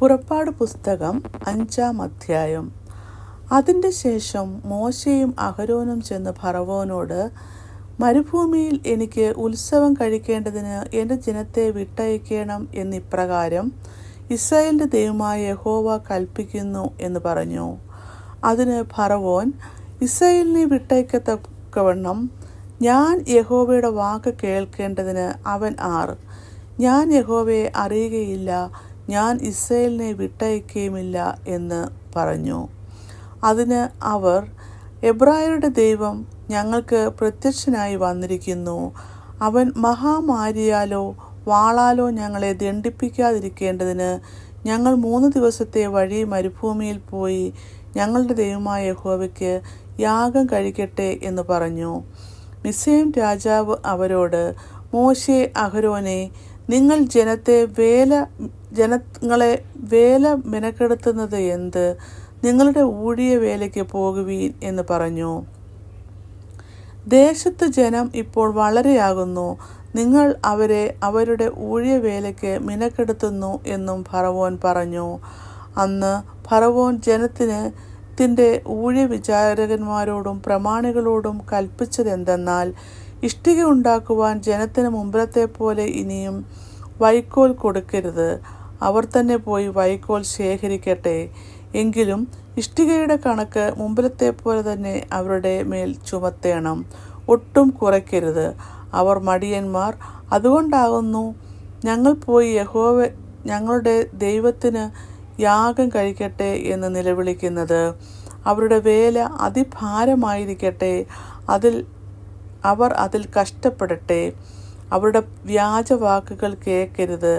പുറപ്പാട് പുസ്തകം 5-ാം അധ്യായം. അതിൻ്റെ ശേഷം മോശയും അഹരോനും ചെന്ന് ഫറവോനോട്, മരുഭൂമിയിൽ എനിക്ക് ഉത്സവം കഴിക്കേണ്ടതിന് എൻ്റെ ജനത്തെ വിട്ടയക്കണം എന്നിപ്രകാരം ഇസ്രായേലിൻ്റെ ദൈവമായ യഹോവ കൽപ്പിക്കുന്നു എന്ന് പറഞ്ഞു. അതിന് ഫറവോൻ, ഇസ്രായേലിനെ വിട്ടയക്കത്തക്കവണ്ണം ഞാൻ യഹോവയുടെ വാക്ക് കേൾക്കേണ്ടതിന് അവൻ ആർ? ഞാൻ യഹോവയെ അറിയുകയില്ല, ഞാൻ ഇസ്രായേലിനെ വിട്ടയക്കുകയുമില്ല എന്ന് പറഞ്ഞു. അതിന് അവർ, എബ്രായരുടെ ദൈവം ഞങ്ങൾക്ക് പ്രത്യക്ഷനായി വന്നിരിക്കുന്നു. അവൻ മഹാമാരിയാലോ വാളാലോ ഞങ്ങളെ ദണ്ഡിപ്പിക്കാതിരിക്കേണ്ടതിന് ഞങ്ങൾ 3 ദിവസത്തെ വഴി മരുഭൂമിയിൽ പോയി ഞങ്ങളുടെ ദൈവമായ യഹോവയ്ക്ക് യാഗം കഴിക്കട്ടെ എന്ന് പറഞ്ഞു. മിസ്രയീം രാജാവ് അവരോട്, മോശെ, അഹരോനെ, നിങ്ങൾ ജനങ്ങളെ വേല മെനക്കെടുത്തുന്നത് എന്ത്? നിങ്ങളുടെ ഊഴിയ വേലയ്ക്ക് പോകുവീൻ എന്ന് പറഞ്ഞു. ദേശത്ത് ജനം ഇപ്പോൾ വളരെയാകുന്നു, നിങ്ങൾ അവരെ അവരുടെ ഊഴിയ വേലയ്ക്ക് മിനക്കെടുത്തുന്നു എന്നും ഫറവോൻ പറഞ്ഞു. അന്ന് ഫറവോൻ ജനത്തിന്റെ ഊഴിയ വിചാരകന്മാരോടും പ്രമാണികളോടും കൽപ്പിച്ചതെന്തെന്നാൽ, ഇഷ്ടിക ഉണ്ടാക്കുവാൻ ജനത്തിന് മുമ്പിലത്തെ പോലെ ഇനിയും വൈക്കോൽ കൊടുക്കരുത്. അവർ തന്നെ പോയി വൈക്കോൽ ശേഖരിക്കട്ടെ. എങ്കിലും ഇഷ്ടികയുടെ കണക്ക് മുമ്പിലത്തെ പോലെ തന്നെ അവരുടെ മേൽ ചുമത്തേണം, ഒട്ടും കുറയ്ക്കരുത്. അവർ മടിയന്മാർ, അതുകൊണ്ടാകുന്നു ഞങ്ങൾ പോയി ഞങ്ങളുടെ ദൈവത്തിന് യാഗം കഴിക്കട്ടെ എന്ന് നിലവിളിക്കുന്നത്. അവരുടെ വേല അതിഭാരമായിരിക്കട്ടെ, അവർ അതിൽ കഷ്ടപ്പെടട്ടെ. അവരുടെ വ്യാജവാക്കുകൾ കേൾക്കരുത്.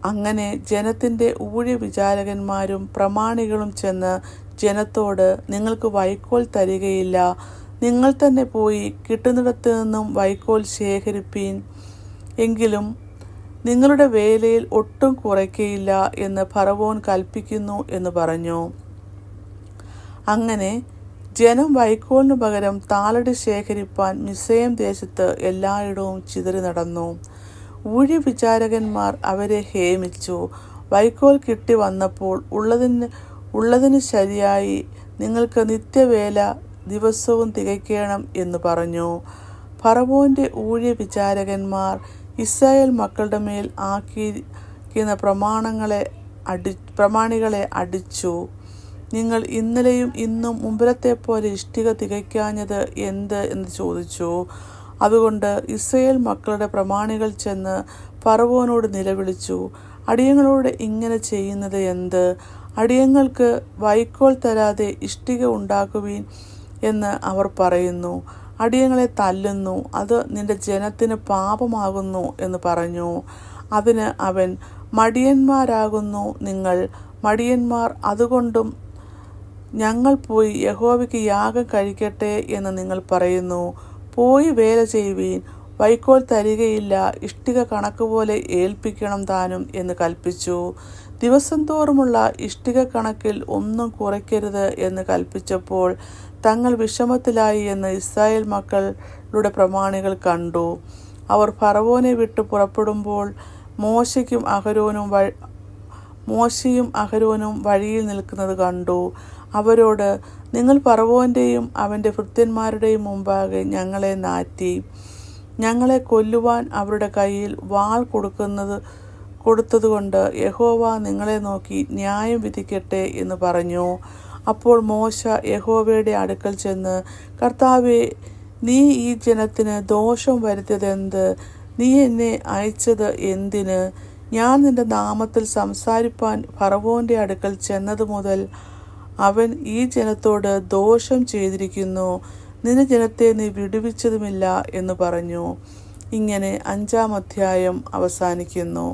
അങ്ങനെ ജനത്തിൻ്റെ ഊഴിയ വിചാരകന്മാരും പ്രമാണികളും ചെന്ന് ജനത്തോട്, നിങ്ങൾക്ക് വൈക്കോൽ തരികയില്ല, നിങ്ങൾ തന്നെ പോയി കിട്ടുന്നിടത്തു നിന്നും വൈക്കോൽ ശേഖരിപ്പീൻ, എങ്കിലും നിങ്ങളുടെ വേലയിൽ ഒട്ടും കുറയ്ക്കയില്ല എന്ന് ഫറവോൻ കൽപ്പിക്കുന്നു എന്ന് പറഞ്ഞു. അങ്ങനെ ജനം വൈക്കോലിനു പകരം താളടി ശേഖരിപ്പാൻ മിസ്രയീം ദേശത്ത് എല്ലായിടവും ചിതറി നടന്നു. ഊഴിയ വിചാരകന്മാർ അവരെ ഹേമിച്ചു. വൈക്കോൽ കിട്ടി വന്നപ്പോൾ ഉള്ളതിന് ശരിയായി നിങ്ങൾക്ക് നിത്യവേല ദിവസവും തികയ്ക്കണം എന്ന് പറഞ്ഞു. ഫറവോന്റെ ഊഴിയ വിചാരകന്മാർ ഇസ്രായേൽ മക്കളുടെ മേൽ ആക്കിയിരിക്കുന്ന പ്രമാണികളെ അടിച്ചു. നിങ്ങൾ ഇന്നലെയും ഇന്നും മുമ്പിലത്തെ പോലെ ഇഷ്ടിക തികയ്ക്കാഞ്ഞത് എന്ത് എന്ന് ചോദിച്ചു. അതുകൊണ്ട് ഇസ്രായേൽ മക്കളുടെ പ്രമാണികൾ ചെന്ന് ഫറവോനോട് നിലവിളിച്ചു, അടിയങ്ങളോട് ഇങ്ങനെ ചെയ്യുന്നത് എന്ത്? അടിയങ്ങൾക്ക് വൈക്കോൽ തരാതെ ഇഷ്ടിക ഉണ്ടാക്കുവീൻ എന്ന് അവർ പറയുന്നു. അടിയങ്ങളെ തല്ലുന്നു, അത് നിന്റെ ജനത്തിന് പാപമാകുന്നു എന്ന് പറഞ്ഞു. അതിന് അവൻ, മടിയന്മാരാകുന്നു നിങ്ങൾ, മടിയന്മാർ, അതുകൊണ്ടും ഞങ്ങൾ പോയി യഹോവയ്ക്ക് യാഗം കഴിക്കട്ടെ എന്ന് നിങ്ങൾ പറയുന്നു. പോയി വേല ചെയ്യുവീൻ, വൈക്കോൽ തരികയില്ല, ഇഷ്ടിക കണക്കുപോലെ ഏൽപ്പിക്കണം താനും എന്ന് കൽപ്പിച്ചു. ദിവസം തോറുമുള്ള ഇഷ്ടിക കണക്കിൽ ഒന്നും കുറയ്ക്കരുത് എന്ന് കൽപ്പിച്ചപ്പോൾ തങ്ങൾ വിഷമത്തിലായി എന്ന് ഇസ്രായേൽ മക്കളുടെ പ്രമാണികൾ കണ്ടു. അവർ ഫറവോനെ വിട്ടു പുറപ്പെടുമ്പോൾ മോശയും അഹരോനും വഴിയിൽ നിൽക്കുന്നത് കണ്ടു. അവരോട്, നിങ്ങൾ ഫറവോന്റെയും അവൻ്റെ ഭൃത്യന്മാരുടെയും മുമ്പാകെ ഞങ്ങളെ നാറ്റി, ഞങ്ങളെ കൊല്ലുവാൻ അവരുടെ കയ്യിൽ വാൾ കൊടുത്തതുകൊണ്ട് യഹോവ നിങ്ങളെ നോക്കി ന്യായം വിധിക്കട്ടെ എന്ന് പറഞ്ഞു. അപ്പോൾ മോശ യഹോവയുടെ അടുക്കൽ ചെന്ന്, കർത്താവേ, നീ ഈ ജനത്തിന് ദോഷം വരുത്തിയതെന്ത്? നീ എന്നെ അയച്ചത് എന്തിന്? ഞാൻ നിന്റെ നാമത്തിൽ സംസാരിപ്പാൻ ഫറവോന്റെ അടുക്കൽ ചെന്നത് മുതൽ അവൻ ഈ ജനത്തോട് ദോഷം ചെയ്തിരിക്കുന്നു. നിന്റെ ജനത്തെ നീ വിടുവിച്ചതുമില്ല എന്ന് പറഞ്ഞു. ഇങ്ങനെ 5-ാം അധ്യായം അവസാനിക്കുന്നു.